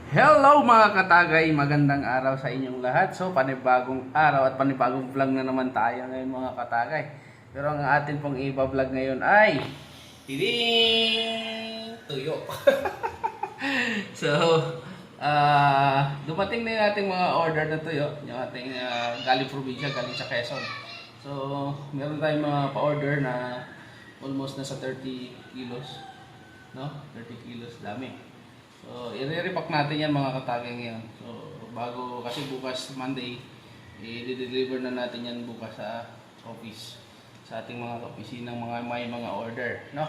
Hello mga katagay, magandang araw sa inyong lahat. So panibagong araw at panibagong vlog na naman tayo ngayon mga katagay. Pero ang atin pong iba-vlog ngayon ay tiding tuyo. So dumating na yung ating mga order na tuyo, yung ating galing probinsya, galing sa Quezon. So meron tayong mga pa-order na almost nasa 30 kilos, no? 30 kilos, dami. So, i-repack natin yan mga katagay ngayon. So, bago kasi bukas Monday, i-deliver na natin yan bukas sa office. Sa ating mga opisinang may mga order, no?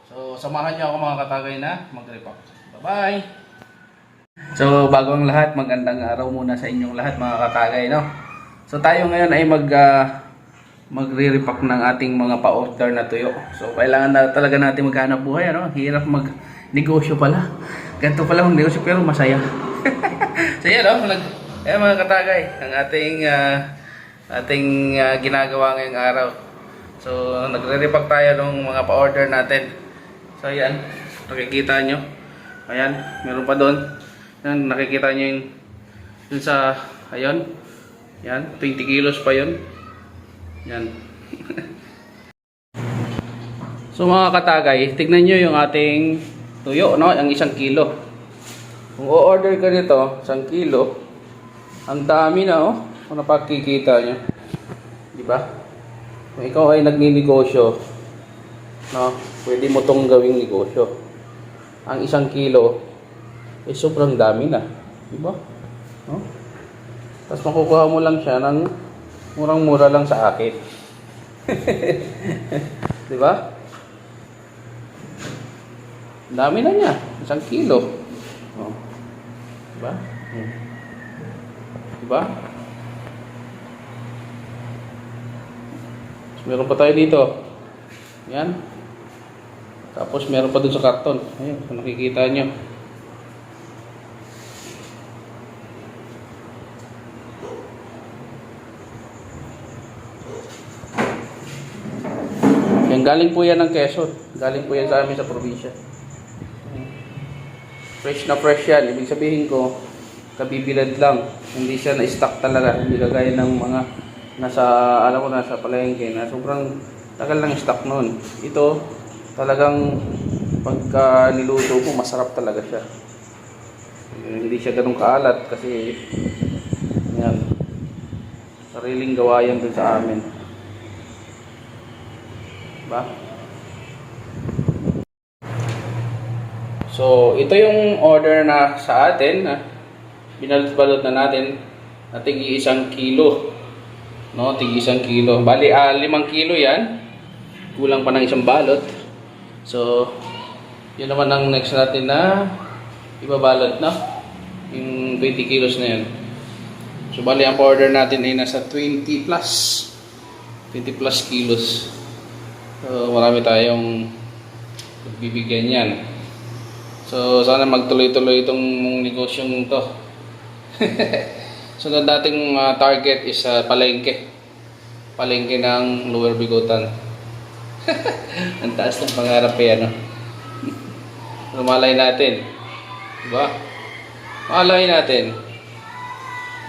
So, samahan niyo ako mga katagay na mag-repack. Bye-bye! So, bago ang lahat, magandang araw muna sa inyong lahat mga katagay, no? So, tayo ngayon ay magre-repack ng ating mga pa-order na tuyo. So, kailangan na talaga natin maghanap buhay, ano? Hirap mag-negosyo pala. Ganito pala ang negosyo pero masaya. So yan, no? Mga katagay, ang ating ginagawa ngayong araw. So nagre-repack tayo ng mga pa-order natin. So yan, nakikita nyo. Ayan, meron pa doon. Yan, nakikita nyo yun sa, ayun. Yan, 20 kilos pa yun. Yan. So mga katagay, tignan nyo yung ating tuyo, no? Ang 1 kilo. Kung o-order ka nito, 1 kilo, ang dami na, oh. Kung napakikita nyo. Diba? Kung ikaw ay nagninegosyo, no? Pwede mo tong gawing negosyo. Ang 1 kilo, sobrang dami na. Diba? No? Tapos makukuha mo lang siya ng murang-mura lang sa akin. Diba? Dami na niya. 1 kilo. Oh. Diba? Diba? Meron pa tayo dito. Yan. Tapos meron pa dun sa karton. Ayun, kung nakikita nyo. Yan, galing po yan ng Quezon. Galing po yan sa amin sa probinsya. Fresh na fresh yan. Ibig sabihin ko, kabibilad lang. Hindi siya na-stock talaga. Hindi kagaya ng mga nasa palengke na sobrang tagal lang stock noon. Ito, talagang pagka niluto ko, masarap talaga siya. Hindi siya ganun kaalat kasi yan, sariling gawa yan dun sa amin. Diba? So, ito yung order na sa atin. Binalot-balot na natin na tig 1 kilo. No, tig 1 kilo. Bali, 5 kilo yan. Kulang pa ng 1 balot. So, yun naman ang next natin na ibabalot, no? Yung 20 kilos na yun. So, bali, ang order natin ay nasa 20 plus. 20 plus kilos. So, marami tayong bibigyan yan. So, sana magtuloy-tuloy itong negosyong to. So, ang dating target is palengke. Palengke ng Lower Bigutan. Ang taas ng pangarap yan, no? Malay natin. Diba? Malay natin.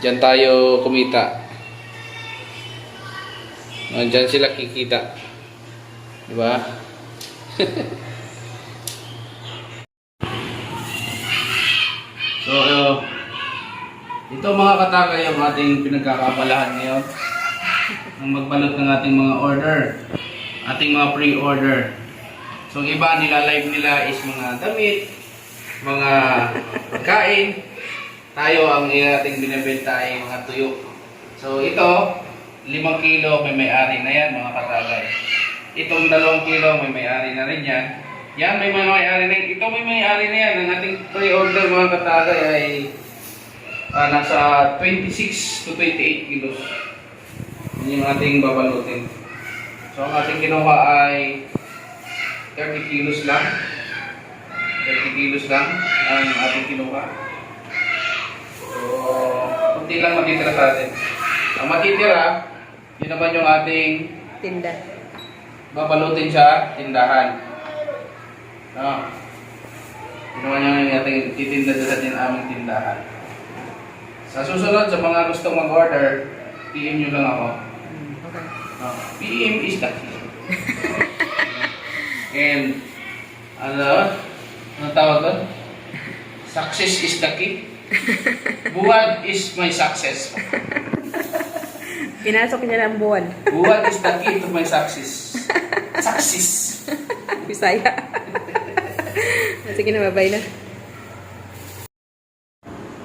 Diyan tayo kumita. Diyan sila kikita. Diba? So, ito mga katagay ang ating pinagkakabalahan ngayon ng magbalot ng ating mga order, ating mga pre-order. So, iba nila-live nila is mga damit, mga pagkain. Tayo ang ating binibenta ay mga tuyo. So, ito, 5 kilo may-ari na yan mga katagay. Itong 2 kilo may-ari na rin yan. Yan, may may-ari na yan. Ito may may-ari na yan. Ang ating pre-order mga katagay ay nasa 26 to 28 kilos. Yan yung ating babalutin. So, ang ating kinuha ay 30 kilos lang. 30 kilos lang ang ating kinuha. So, kunti lang matitira sa atin. Ang matitira, yun naman yung ating tinda. Babalutin sa tindahan. No. Kinuha niya yung ating titinda sa ating aming tindahan. Sa susunod, sa mga gustong mag-order, PM nyo lang ako. Okay. PM is the key. And, ano tawag doon? Success is the key. Buwan is my success. Pinasok niya ng buwan. Buwan is the key to my success. Success. Bisaya. Sige na, bye na.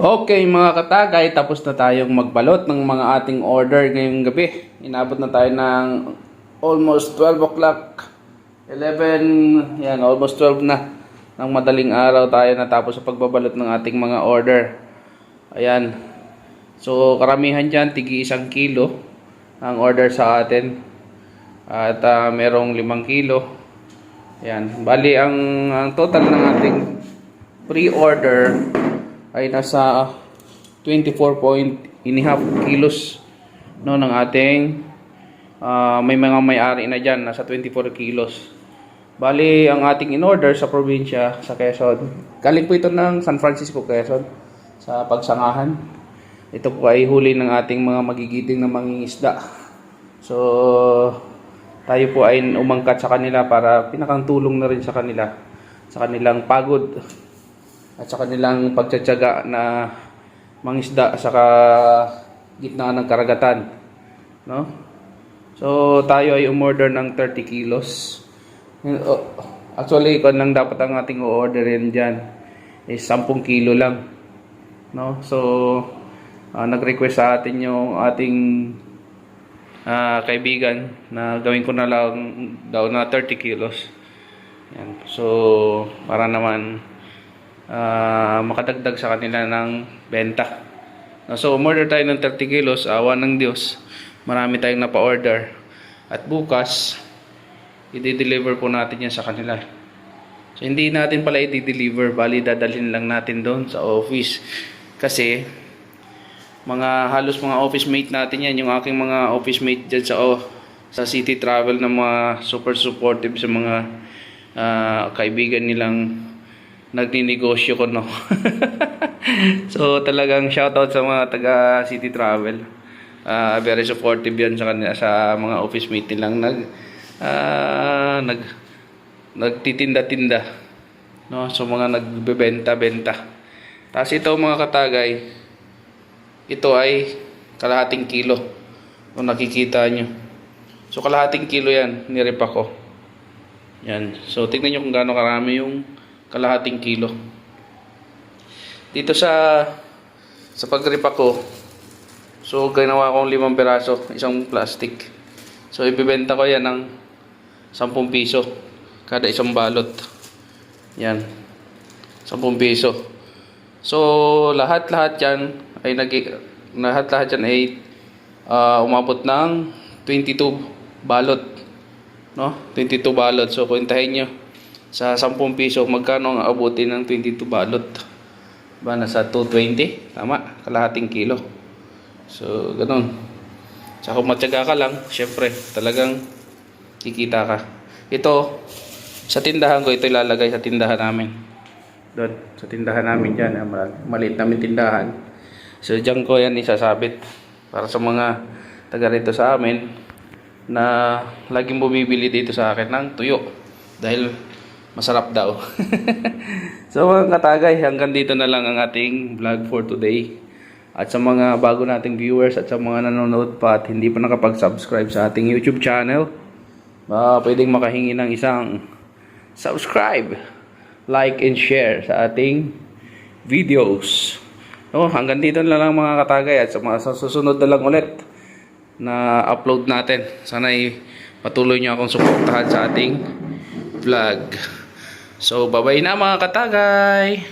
Okay mga katagay, tapos na tayong magbalot ng mga ating order ngayong gabi. Inabot na tayo ng almost 12 o'clock. 11, yan, almost 12 na. Ng madaling araw tayo natapos sa pagbabalot ng ating mga order. Ayan. So karamihan dyan, tigi 1 kilo ang order sa atin. At merong 5 kilo. Ayan. Bali, ang total ng ating pre-order ay nasa 24.5 kilos no, ng ating may mga may-ari na dyan, nasa 24 kilos. Bali, ang ating in-order sa probinsya, sa Quezon, galing po ito ng San Francisco, Quezon, sa pagsangahan. Ito po ay huli ng ating mga magigiting na mangingisda. So, tayo po ay umangkat sa kanila para pinakang tulong na rin sa kanila, sa kanilang pagod at sa kanilang pagtsatsaga na mangisda sa gitna ng karagatan, no? So tayo ay umorder ng 30 kilos. Actually, kung lang dapat ang ating o-orderin diyan is 10 kilo lang, no? So nag-request sa atin yung ating kaibigan na gawin ko na lang daw na 30 kilos. Yan. So para naman makadagdag sa kanila ng benta. So umorder tayo ng 30 kilos, awa ng Diyos, marami tayong napa-order. At bukas, i-deliver po natin yan sa kanila. So hindi natin pala i-deliver, bali dadalhin lang natin doon sa office. Kasi halos mga office mate natin yan, yung aking mga office mate dyan sa City Travel na mga super supportive sa mga kaibigan nilang nagninegosyo ko, no. So talagang shoutout sa mga taga City Travel. Very supportive yan sa kanila, sa mga office mate nilang nagtitinda-tinda, no. So mga nagbebenta-benta. Tapos ito mga katagay, ito ay kalahating kilo. Kung nakikita nyo. So kalahating kilo yan, nirepa ko. Yan. So tingnan nyo kung gaano karami yung kalahating kilo. Dito sa pagripa ko, so ginawa kong 5 piraso, isang plastic. So ibebenta ko yan ng 10 piso kada isang balot. Yan. 10 piso. So lahat-lahat yan ay umabot ng 22 balot. No? 22 balot. So kwentahin nyo sa 10 piso, magkano ang abutin ng 22 balot? Ba, nasa 220? Tama, kalahating kilo. So, ganun. Sa kung matyaga ka lang, syempre, talagang kikita ka. Ito, sa tindahan ko, ito ilalagay sa tindahan namin. Doon, sa tindahan namin dyan. Maliit namin tindahan. So, dyan ko yan isasabit. Para sa mga taga rito sa amin na laging bumibili dito sa akin ng tuyo. Dahil masarap daw. So mga katagay, hanggang dito na lang ang ating vlog for today. At sa mga bago nating viewers at sa mga nanonood pa at hindi pa nakapag-subscribe sa ating YouTube channel, pwedeng makahingi ng isang subscribe, like and share sa ating videos. So, hanggang dito na lang mga katagay, at sa mga susunod na lang ulit na upload natin. Sana ay patuloy nyo akong suportahan sa ating vlog. So, bye-bye na mga katagay!